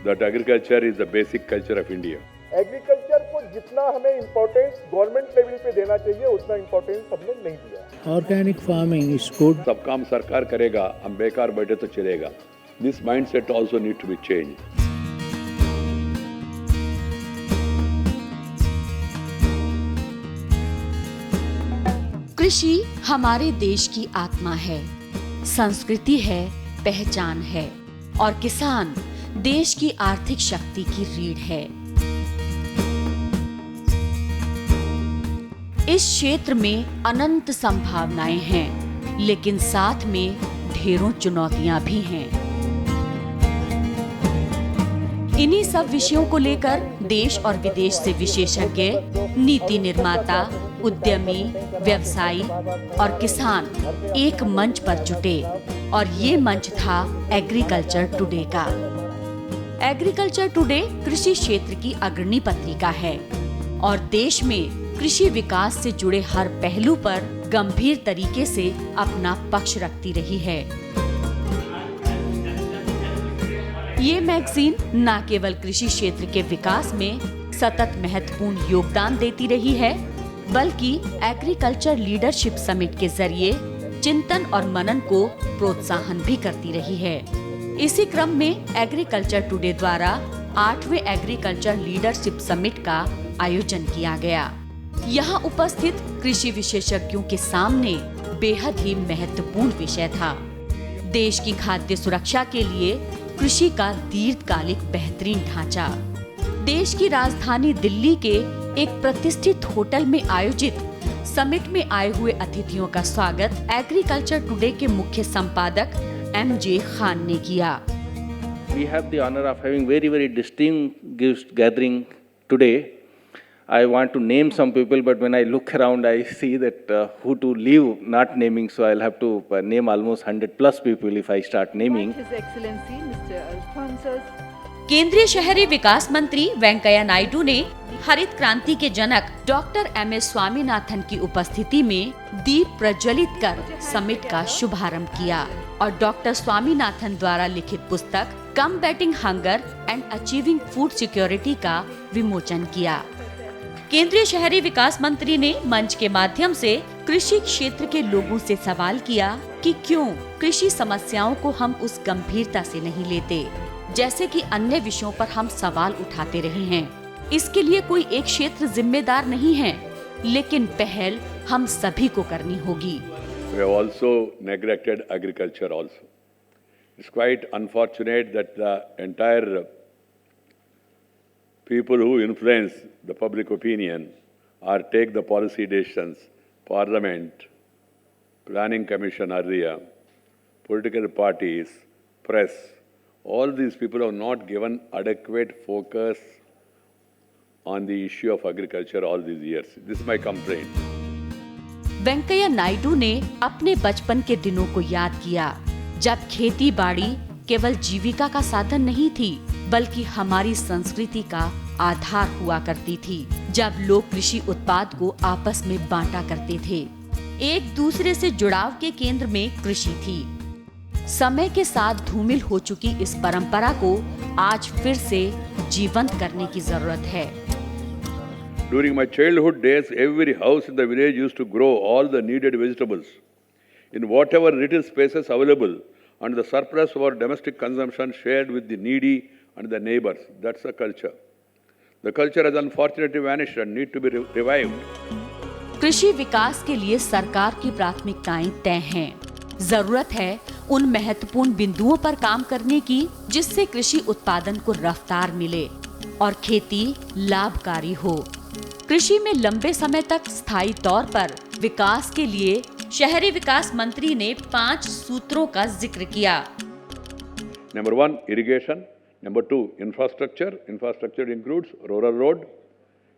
that agriculture is the basic culture of India. Agriculture को जितना हमें इम्पोर्टेंस गवर्नमेंट लेवल पे देना चाहिए उतना इम्पोर्टेंस हमने नहीं दिया। Organic farming is good. सब काम सरकार करेगा, हम बेकार बैठे तो चलेगा। This mindset also need to be changed. कृषि हमारे देश की आत्मा है, संस्कृति है, पहचान है और किसान देश की आर्थिक शक्ति की रीढ़ है। इस क्षेत्र में अनंत संभावनाएं हैं, लेकिन साथ में ढेरों चुनौतियां भी हैं। इन्हीं सब विषयों को लेकर देश और विदेश से विशेषज्ञ, नीति निर्माता, उद्यमी, व्यवसायी और किसान एक मंच पर जुटे और ये मंच था एग्रीकल्चर टुडे का। एग्रीकल्चर टुडे कृषि क्षेत्र की अग्रणी पत्रिका है और देश में कृषि विकास से जुड़े हर पहलू पर गंभीर तरीके से अपना पक्ष रखती रही है। ये मैगजीन न केवल कृषि क्षेत्र के विकास में सतत महत्वपूर्ण योगदान देती रही है, बल्कि एग्रीकल्चर लीडरशिप समिट के जरिए चिंतन और मनन को प्रोत्साहन भी करती रही है। इसी क्रम में एग्रीकल्चर टुडे द्वारा 8वें एग्रीकल्चर लीडरशिप समिट का आयोजन किया गया। यहाँ उपस्थित कृषि विशेषज्ञों के सामने बेहद ही महत्वपूर्ण विषय था। देश की खाद्य सुरक्षा के लिए कृषि का दीर्घकालिक बेहतरीन ढांचा। देश की राजधानी दिल्ली के एक प्रतिष्ठित होटल में आयोजित समिट में आए हुए अतिथियों का स्वागत एग्रीकल्चर टुडे के मुख्य संपादक MJ खान ने किया। We have the honor of having very distinguished gathering today. I want to name some people, but when I look around, I see that who to leave not naming, so I'll have to name almost 100 plus people if I start naming. His Excellency Mr. Alphonsus. केंद्रीय शहरी विकास मंत्री वेंकैया नायडू ने हरित क्रांति के जनक doctor MS Swaminathan की उपस्थिति में दीप प्रज्वलित कर समिट का शुभारंभ किया और डॉक्टर स्वामीनाथन द्वारा लिखित पुस्तक combating hunger and achieving food security का विमोचन किया। केंद्रीय शहरी विकास मंत्री ने मंच के माध्यम से कृषि क्षेत्र के लोगों से सवाल किया कि क्यों कृषि समस्याओं को हम उस गंभीरता से नहीं लेते, जैसे कि अन्य विषयों पर हम सवाल उठाते रहे हैं। इसके लिए कोई एक क्षेत्र जिम्मेदार नहीं है, लेकिन पहल हम सभी को करनी होगी। We have also neglected agriculture also. It's quite unfortunate that the entire people who influence the public opinion or take the policy decisions, Parliament, Planning Commission earlier, political parties, press, all these people have not given adequate focus on the issue of agriculture all these years. This is my complaint. Venkaiah Naidu ने अपने बचपन के दिनों को याद किया, जब खेती बाड़ी केवल जीविका का साधन नहीं थी, बल्कि हमारी संस्कृति का आधार हुआ करती थी। जब लोग कृषि उत्पाद को आपस में बांटा करते थे, एक दूसरे से जुड़ाव के केंद्र में कृषि थी। समय के साथ धूमिल हो चुकी इस परंपरा को आज फिर से जीवंत करने की जरूरत है। During my childhood days, every house in the village used to grow all the needed vegetables in whatever little spaces available, and the surplus for domestic consumption shared with the needy and the neighbors. That's the culture. The culture has unfortunately vanished and need to be revived. कृषि विकास के लिए सरकार की प्राथमिकताएं तय हैं। जरूरत है उन महत्वपूर्ण बिंदुओं पर काम करने की जिससे कृषि उत्पादन को रफ्तार मिले और खेती लाभकारी हो। कृषि में लंबे समय तक स्थायी तौर पर विकास के लिए शहरी विकास मंत्री ने 5 सूत्रों का जिक्र किया। Number 1, irrigation. Number 2, infrastructure. Infrastructure includes rural road.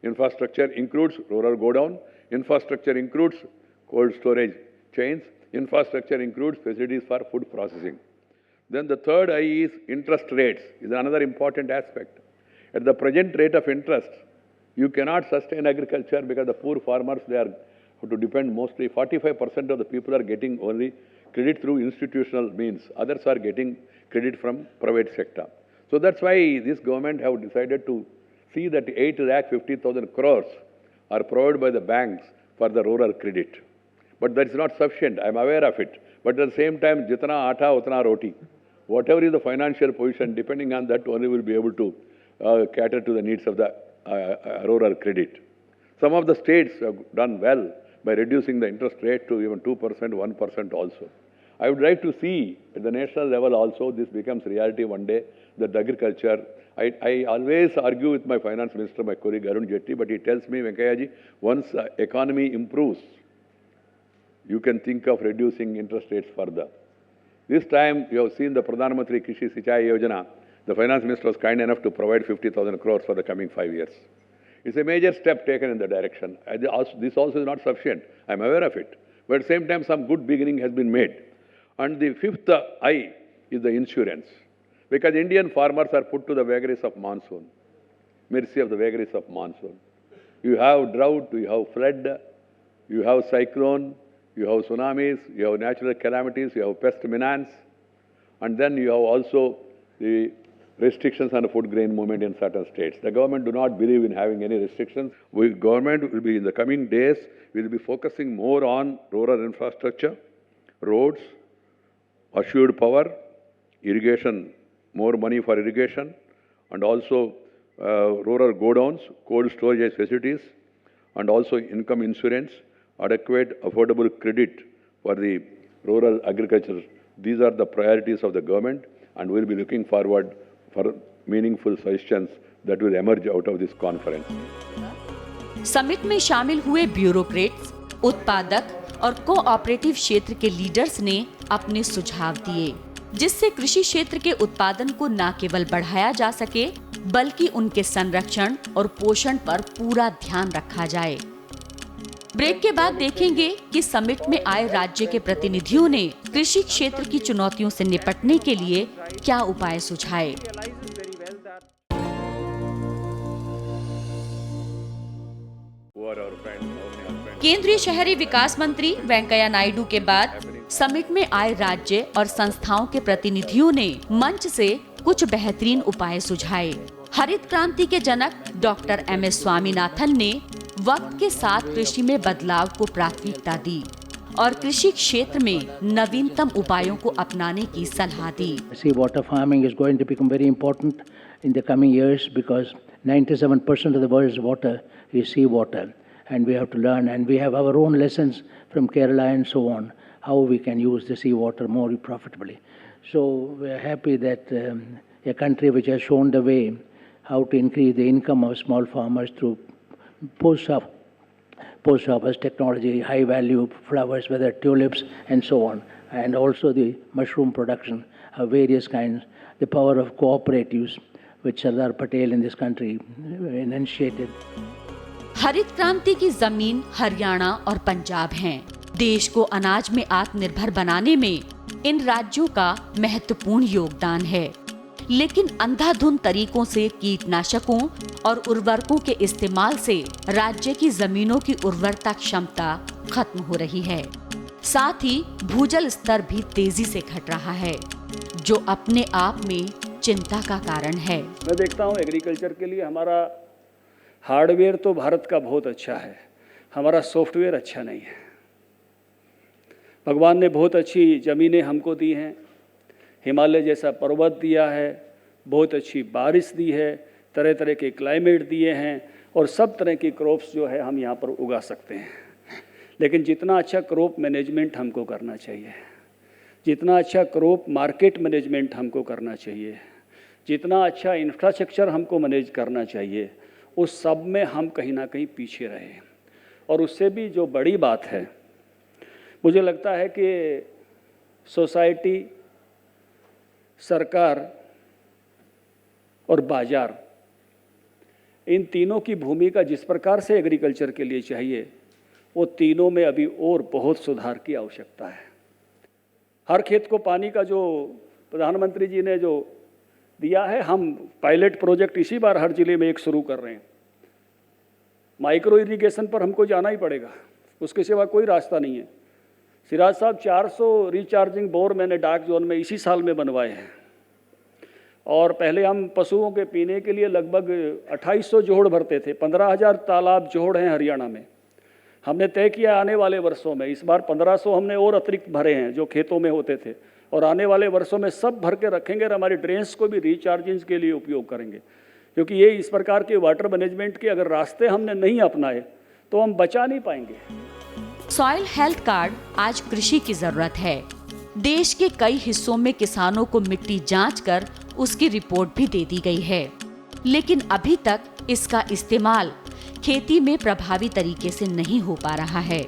Infrastructure includes rural godown. Infrastructure includes cold storage chains. Infrastructure includes facilities for food processing. Then the third I is interest rates is another important aspect. At the present rate of interest, you cannot sustain agriculture because the poor farmers, they are to depend mostly, 45% of the people are getting only credit through institutional means. Others are getting credit from private sector. So that's why this government have decided to see that 8,50,000 crores are provided by the banks for the rural credit. But that is not sufficient. I am aware of it. But at the same time, jitna aata utna roti. Whatever is the financial position, depending on that, only will be able to cater to the needs of the rural credit. Some of the states have done well by reducing the interest rate to even 2%, 1% also. I would like to see at the national level also this becomes reality one day, that agriculture. I always argue with my finance minister, my colleague Arun Jaitley, but he tells me, Venkaiah ji, once the economy improves, you can think of reducing interest rates further. This time, you have seen the Pradhan Mantri Krishi Sinchai Yojana. The finance minister was kind enough to provide 50,000 crores for the coming 5 years. It's a major step taken in the direction. This also is not sufficient. I'm aware of it. But at the same time, some good beginning has been made. And the fifth I is the insurance. Because Indian farmers are put to the vagaries of monsoon, mercy of the vagaries of monsoon. You have drought, you have flood, you have cyclone, you have tsunamis, you have natural calamities, you have pest menace, and then you have also the restrictions on the food grain movement in certain states. The government do not believe in having any restrictions. Government will be, in the coming days, will be focusing more on rural infrastructure, roads, assured power, irrigation, more money for irrigation, and also rural godowns, cold storage facilities, and also income insurance, adequate affordable credit for the rural agriculture. These are the priorities of the government, and we'll be looking forward for meaningful suggestions that will emerge out of this conference. Summit में शामिल हुए bureaucrats, उत्पादक और cooperative क्षेत्र के leaders ने अपने सुझाव दिए, जिससे कृषि क्षेत्र के उत्पादन को न केवल बढ़ाया जा सके, बल्कि उनके संरक्षण और पोषण पर पूरा ध्यान रखा जाए। ब्रेक के बाद देखेंगे कि समिट में आए राज्य के प्रतिनिधियों ने कृषि क्षेत्र की चुनौतियों से निपटने के लिए क्या उपाय सुझाए। केंद्रीय शहरी विकास मंत्री वेंकैया नायडू के बाद समिट में आए राज्य और संस्थाओं के प्रतिनिधियों ने मंच से कुछ बेहतरीन उपाय सुझाए। हरित क्रांति के जनक डॉक्टर MS स्वामीनाथन ने वक्त के साथ कृषि में बदलाव को प्राथमिकता दी और कृषि क्षेत्र में नवीनतम उपायों को अपनाने की सलाह दी। Sea water farming is going to become very important in the coming years because 97% of the world's water is sea water, and we have to learn, and we have our own lessons from Kerala and so on, how we can use the sea water more profitably. So we are happy that a country which has shown the way how to increase the income of small farmers through post-harvest technology, high-value flowers, whether tulips and so on, and also the mushroom production of various kinds, the power of cooperatives, which Sardar Patel in this country initiated. हरित क्रांति की जमीन हरियाणा और पंजाब हैं। देश को अनाज में आत्मनिर्भर बनाने में इन राज्यों का महत्वपूर्ण योगदान है, लेकिन अंधाधुंध तरीकों से कीटनाशकों और उर्वरकों के इस्तेमाल से राज्य की जमीनों की उर्वरता क्षमता खत्म हो रही है। साथ ही भूजल स्तर भी तेजी से घट रहा है, जो अपने आप में चिंता का कारण है। मैं देखता हूँ एग्रीकल्चर के लिए हमारा हार्डवेयर तो भारत का बहुत अच्छा है, हमारा सॉफ्टवेयर अच्छा नहीं है। भगवान ने बहुत अच्छी ज़मीनें हमको दी हैं, हिमालय जैसा पर्वत दिया है, बहुत अच्छी बारिश दी है, तरह तरह के क्लाइमेट दिए हैं और सब तरह की क्रॉप्स जो है हम यहाँ पर उगा सकते हैं। लेकिन जितना अच्छा क्रॉप मैनेजमेंट हमको करना चाहिए, जितना अच्छा क्रॉप मार्केट मैनेजमेंट हमको करना चाहिए, जितना अच्छा इंफ्रास्ट्रक्चर हमको मैनेज करना चाहिए, उस सब में हम कहीं ना कहीं पीछे रहे। और उससे भी जो बड़ी बात है, मुझे लगता है कि सोसाइटी, सरकार और बाज़ार, इन तीनों की भूमिका जिस प्रकार से एग्रीकल्चर के लिए चाहिए, वो तीनों में अभी और बहुत सुधार की आवश्यकता है। हर खेत को पानी का जो प्रधानमंत्री जी ने जो दिया है, हम पायलट प्रोजेक्ट इसी बार हर ज़िले में एक शुरू कर रहे हैं। माइक्रो इरिगेशन पर हमको जाना ही पड़ेगा, उसके सिवा कोई रास्ता नहीं है। सिराज साहब 400 रिचार्जिंग बोर मैंने डाक जोन में इसी साल में बनवाए हैं। और पहले हम पशुओं के पीने के लिए लगभग 2800 जोड़ भरते थे। 15,000 तालाब जोड़ हैं हरियाणा में। हमने तय किया आने वाले वर्षों में इस बार 1500 हमने और अतिरिक्त भरे हैं जो खेतों में होते थे, और आने वाले वर्षों में सब भर के रखेंगे और हमारी ड्रेन्स को भी रिचार्जिंग के लिए उपयोग करेंगे, क्योंकि ये इस प्रकार के वाटर मैनेजमेंट के अगर रास्ते हमने नहीं अपनाए तो हम बचा नहीं पाएंगे। सॉइल हेल्थ कार्ड आज कृषि की जरूरत है। देश के कई हिस्सों में किसानों को मिट्टी जांचकर उसकी रिपोर्ट भी दे दी गई है, लेकिन अभी तक इसका इस्तेमाल खेती में प्रभावी तरीके से नहीं हो पा रहा है।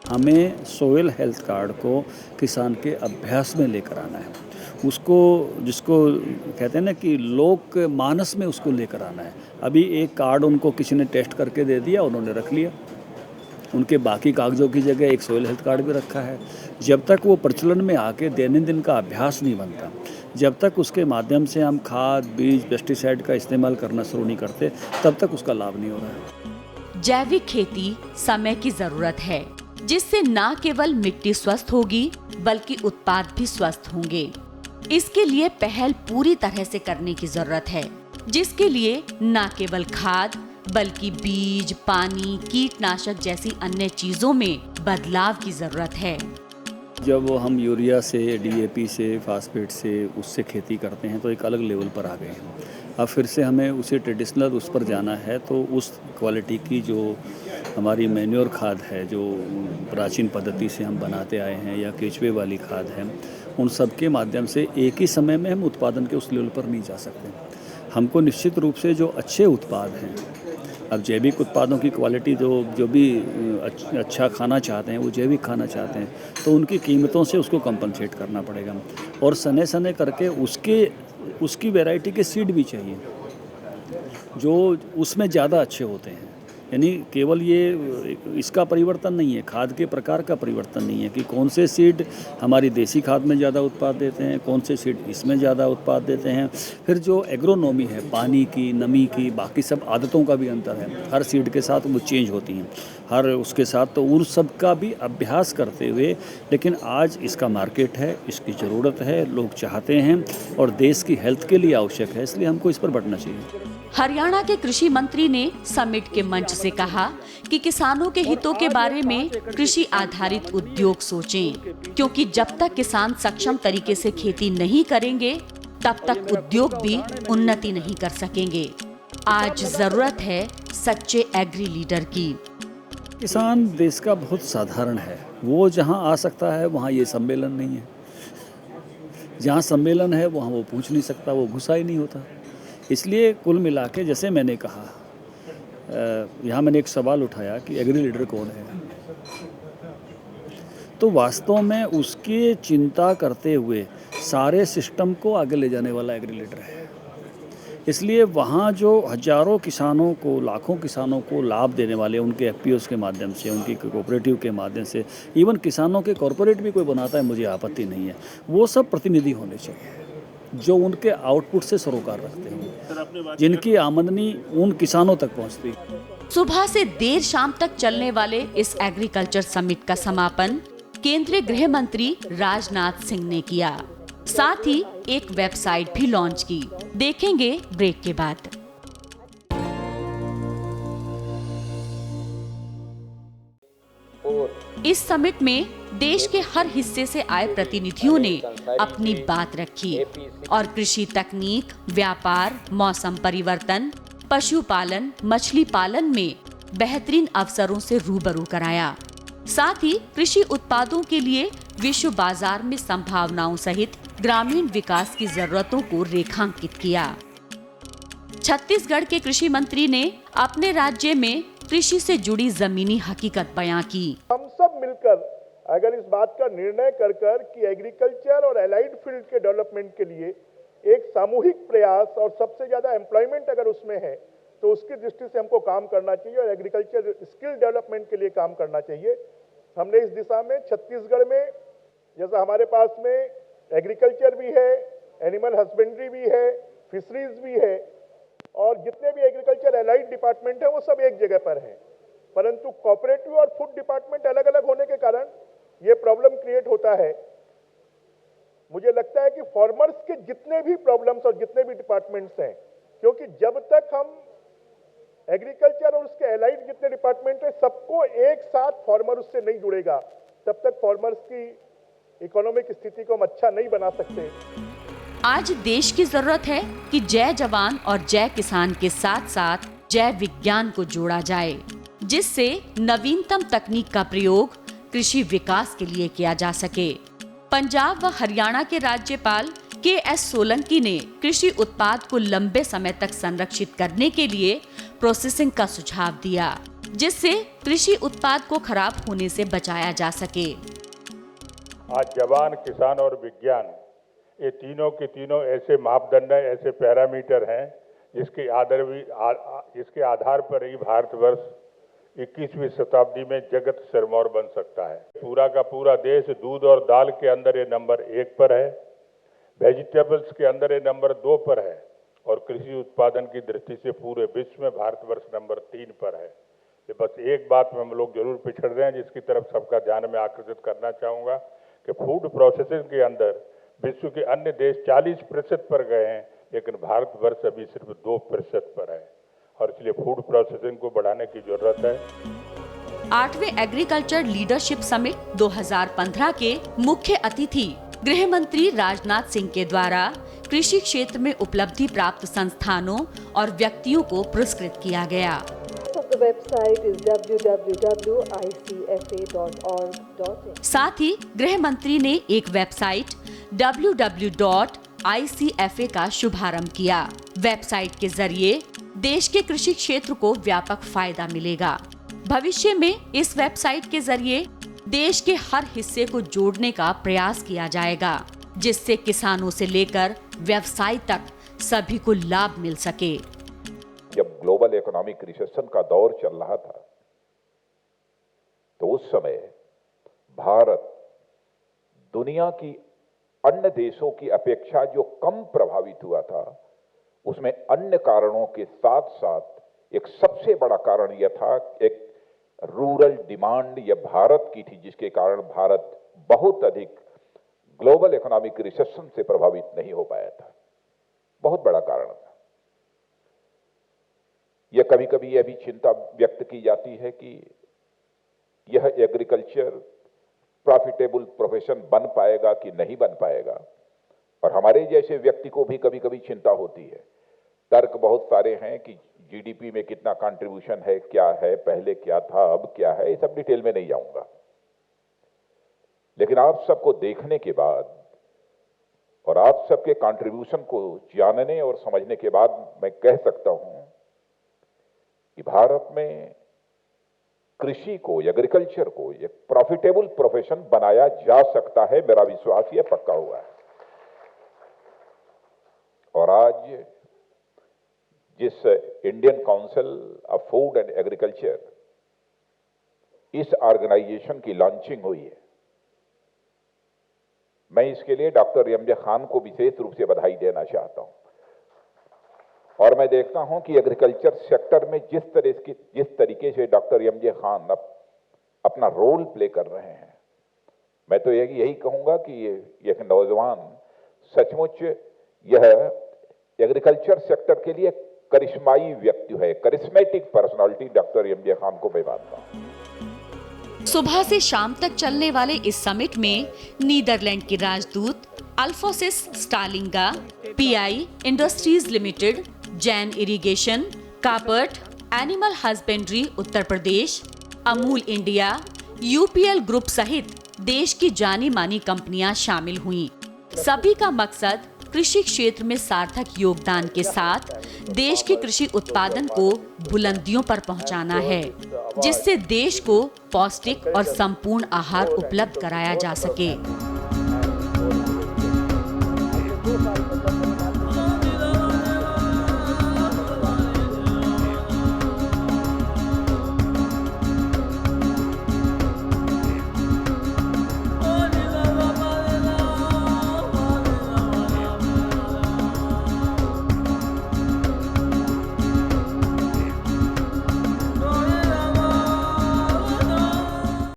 हमें सोइल हेल्थ कार्ड को किसान के अभ्यास में लेकर आना है, उसको जिसको कहते हैं ना कि लोक मानस में उसको लेकर आना है। अभी एक कार्ड उनको किसी ने टेस्ट करके दे दिया, उन्होंने रख लिया, उनके बाकी कागज़ों की जगह एक सोइल हेल्थ कार्ड भी रखा है। जब तक वो प्रचलन में आके दैनंदिन का अभ्यास नहीं बनता, जब तक उसके माध्यम से हम खाद, बीज, पेस्टिसाइड का इस्तेमाल करना शुरू नहीं करते, तब तक उसका लाभ नहीं हो रहा है। जैविक खेती समय की जरूरत है, जिससे न केवल मिट्टी स्वस्थ होगी बल्कि उत्पाद भी स्वस्थ होंगे। इसके लिए पहल पूरी तरह से करने की जरूरत है, जिसके लिए न केवल खाद बल्कि बीज, पानी, कीटनाशक जैसी अन्य चीजों में बदलाव की जरूरत है। जब हम यूरिया से, DAP से, फास्फेट से उससे खेती करते हैं तो एक अलग लेवल पर आ गए हैं। अब फिर से हमें उसे ट्रेडिशनल उस पर जाना है, तो उस क्वालिटी की जो हमारी मैन्योर खाद है, जो प्राचीन पद्धति से हम बनाते आए हैं, या केचुए वाली खाद है, उन सब के माध्यम से एक ही समय में हम उत्पादन के उस लेवल पर नहीं जा सकते। हमको निश्चित रूप से जो अच्छे उत्पाद हैं, अब जैविक उत्पादों की क्वालिटी जो भी अच्छा खाना चाहते हैं, वो जैविक खाना चाहते हैं, तो उनकी कीमतों से उसको कंपनसेट करना पड़ेगा, और सने सने करके उसकी वैरायटी के सीड भी चाहिए जो उसमें ज़्यादा अच्छे होते हैं। यानी केवल ये इसका परिवर्तन नहीं है, खाद के प्रकार का परिवर्तन नहीं है कि कौन से सीड हमारी देसी खाद में ज़्यादा उत्पाद देते हैं, कौन से सीड इसमें ज़्यादा उत्पाद देते हैं। फिर जो एग्रोनॉमी है, पानी की, नमी की, बाकी सब आदतों का भी अंतर है, हर सीड के साथ वो चेंज होती हैं, हर उसके साथ, तो उन सब का भी अभ्यास करते हुए, लेकिन आज इसका मार्केट है, इसकी ज़रूरत है, लोग चाहते हैं और देश की हेल्थ के लिए आवश्यक है, इसलिए हमको इस पर बढ़ना चाहिए। हरियाणा के कृषि मंत्री ने समिट के मंच से कहा कि किसानों के हितों के बारे में कृषि आधारित उद्योग सोचें, क्योंकि जब तक किसान सक्षम तरीके से खेती नहीं करेंगे तब तक उद्योग भी उन्नति नहीं कर सकेंगे। आज जरूरत है सच्चे एग्री लीडर की। किसान देश का बहुत साधारण है, वो जहाँ आ सकता है वहाँ ये सम्मेलन नहीं है, जहाँ सम्मेलन है वहाँ वो पूछ नहीं सकता, वो घुसा ही नहीं होता। इसलिए कुल मिला के, जैसे मैंने कहा, यहाँ मैंने एक सवाल उठाया कि एग्री लीडर कौन है, तो वास्तव में उसकी चिंता करते हुए सारे सिस्टम को आगे ले जाने वाला एग्री लीडर है। इसलिए वहाँ जो हजारों किसानों को, लाखों किसानों को लाभ देने वाले, उनके FPOs के माध्यम से, उनकी कोऑपरेटिव के माध्यम से, इवन किसानों के कॉरपोरेट भी कोई बनाता है, मुझे आपत्ति नहीं है, वो सब प्रतिनिधि होने चाहिए जो उनके आउटपुट से सरोकार रखते हैं, जिनकी आमदनी उन किसानों तक पहुंचती है। सुबह से देर शाम तक चलने वाले इस एग्रीकल्चर समिट का समापन केंद्रीय गृह मंत्री राजनाथ सिंह ने किया। साथ ही एक वेबसाइट भी लॉन्च की। देखेंगे ब्रेक के बाद। इस समिट में देश के हर हिस्से से आए प्रतिनिधियों ने अपनी बात रखी और कृषि तकनीक, व्यापार, मौसम परिवर्तन, पशुपालन, मछली पालन में बेहतरीन अवसरों से रूबरू कराया। साथ ही कृषि उत्पादों के लिए विश्व बाजार में संभावनाओं सहित ग्रामीण विकास की जरूरतों को रेखांकित किया। छत्तीसगढ़ के कृषि मंत्री ने अपने राज्य में कृषि से जुड़ी जमीनी हकीकत बयां की। हम सब मिलकर अगर इस बात का निर्णय कर कि एग्रीकल्चर और एलाइड फील्ड के डेवलपमेंट के लिए एक सामूहिक प्रयास और सबसे ज्यादा एम्प्लॉयमेंट अगर उसमें है, तो उसकी दृष्टि से हमको काम करना चाहिए और एग्रीकल्चर स्किल डेवलपमेंट के लिए काम करना चाहिए। हमने इस दिशा में छत्तीसगढ़ में, जैसा हमारे पास में एग्रीकल्चर भी है, एनिमल हस्बेंड्री भी है, फिशरीज भी है, और जितने भी एग्रीकल्चर एलाइड डिपार्टमेंट है वो सब एक जगह पर हैं, परंतु कोऑपरेटिव और फूड डिपार्टमेंट अलग अलग होने के कारण ये प्रॉब्लम क्रिएट होता है। मुझे लगता है कि फार्मर्स के जितने भी प्रॉब्लम्स और जितने भी डिपार्टमेंट्स हैं, क्योंकि जब तक हम एग्रीकल्चर और उसके एलाइड जितने डिपार्टमेंट हैं सबको एक साथ फार्मर उससे नहीं जुड़ेगा, तब तक फार्मर्स की इकोनॉमिक स्थिति को हम अच्छा नहीं बना सकते। आज देश की जरूरत है कि जय जवान और जय किसान के साथ साथ जय विज्ञान को जोड़ा जाए, जिससे नवीनतम तकनीक का प्रयोग कृषि विकास के लिए किया जा सके। पंजाब व हरियाणा के राज्यपाल के.एस. सोलंकी ने कृषि उत्पाद को लंबे समय तक संरक्षित करने के लिए प्रोसेसिंग का सुझाव दिया, जिससे कृषि उत्पाद को खराब होने से बचाया जा सके। आज जवान, किसान और विज्ञान, ये तीनों के तीनों ऐसे मापदंड हैं, ऐसे पैरामीटर हैं जिसके आधार पर ही भारतवर्ष 21वीं शताब्दी में जगत सिरमौर बन सकता है। पूरा का पूरा देश दूध और दाल के अंदर ये नंबर 1 पर है, वेजिटेबल्स के अंदर ये नंबर 2 पर है और कृषि उत्पादन की दृष्टि से पूरे विश्व में भारतवर्ष नंबर 3 पर है। ये बस एक बात में हम लोग जरूर पिछड़ रहे हैं, जिसकी तरफ सबका ध्यान मैं आकर्षित करना चाहूँगा कि फूड प्रोसेसिंग के अंदर विश्व के अन्य देश 40% पर गए हैं, लेकिन भारतवर्ष अभी सिर्फ 2% पर है और इसलिए फूड प्रोसेसिंग को बढ़ाने की जरूरत है। 8वें एग्रीकल्चर लीडरशिप समिट 2015 के मुख्य अतिथि गृह मंत्री राजनाथ सिंह के द्वारा कृषि क्षेत्र में उपलब्धि प्राप्त संस्थानों और व्यक्तियों को पुरस्कृत किया गया। The website is www.icfa.org.in। साथ ही गृह मंत्री ने एक वेबसाइट www.icfa का शुभारंभ किया। वेबसाइट के जरिए देश के कृषि क्षेत्र को व्यापक फायदा मिलेगा। भविष्य में इस वेबसाइट के जरिए देश के हर हिस्से को जोड़ने का प्रयास किया जाएगा, जिससे किसानों से लेकर व्यवसाय तक सभी को लाभ मिल सके। जब ग्लोबल इकोनॉमिक रिसेशन का दौर चल रहा था, तो उस समय भारत दुनिया की अन्य देशों की अपेक्षा जो कम प्रभावित हुआ था, उसमें अन्य कारणों के साथ साथ एक सबसे बड़ा कारण यह था, एक रूरल डिमांड यह भारत की थी, जिसके कारण भारत बहुत अधिक ग्लोबल इकोनॉमिक रिसेशन से प्रभावित नहीं हो पाया था। बहुत बड़ा कारण था। यह कभी कभी यह भी चिंता व्यक्त की जाती है कि यह एग्रीकल्चर प्रॉफिटेबल प्रोफेशन बन पाएगा कि नहीं बन पाएगा, और हमारे जैसे व्यक्ति को भी कभी कभी चिंता होती है। तर्क बहुत सारे हैं कि जीडीपी में कितना कंट्रीब्यूशन है, क्या है, पहले क्या था, अब क्या है, ये सब डिटेल में नहीं जाऊंगा। लेकिन आप सबको देखने के बाद और आप सबके कंट्रीब्यूशन को जानने और समझने के बाद मैं कह सकता हूं कि भारत में कृषि को, एग्रीकल्चर को एक प्रॉफिटेबल प्रोफेशन बनाया जा सकता है। मेरा विश्वास यह पक्का हुआ है। और आज जिस Indian council of food and agriculture, इस ऑर्गेनाइजेशन की लॉन्चिंग हुई है, मैं इसके लिए डॉक्टर एम.जे. खान को विशेष रूप से बधाई देना चाहता हूं। और मैं देखता हूं कि एग्रीकल्चर सेक्टर में जिस तरीके से डॉक्टर एम.जे. खान अपना रोल प्ले कर रहे हैं, मैं तो यही कहूंगा कि ये एक नौजवान सचमुच यह एग्रीकल्चर सेक्टर के लिए करिश्माई व्यक्ति है, charismatic personality doctor MJ. Khan को मैं मानता हूं। सुबह से शाम तक चलने वाले इस समिट में नीदरलैंड की राजदूत Alphonsus Stoelinga, PI industries limited, Jain irrigation, Koppert, animal husbandry Uttar Pradesh, Amul India, UPL group सहित देश की जानी मानी कंपनियां शामिल हुईं। सभी का मकसद कृषि क्षेत्र में सार्थक योगदान के साथ देश के कृषि उत्पादन को बुलंदियों पर पहुंचाना है, जिससे देश को पौष्टिक और संपूर्ण आहार उपलब्ध कराया जा सके।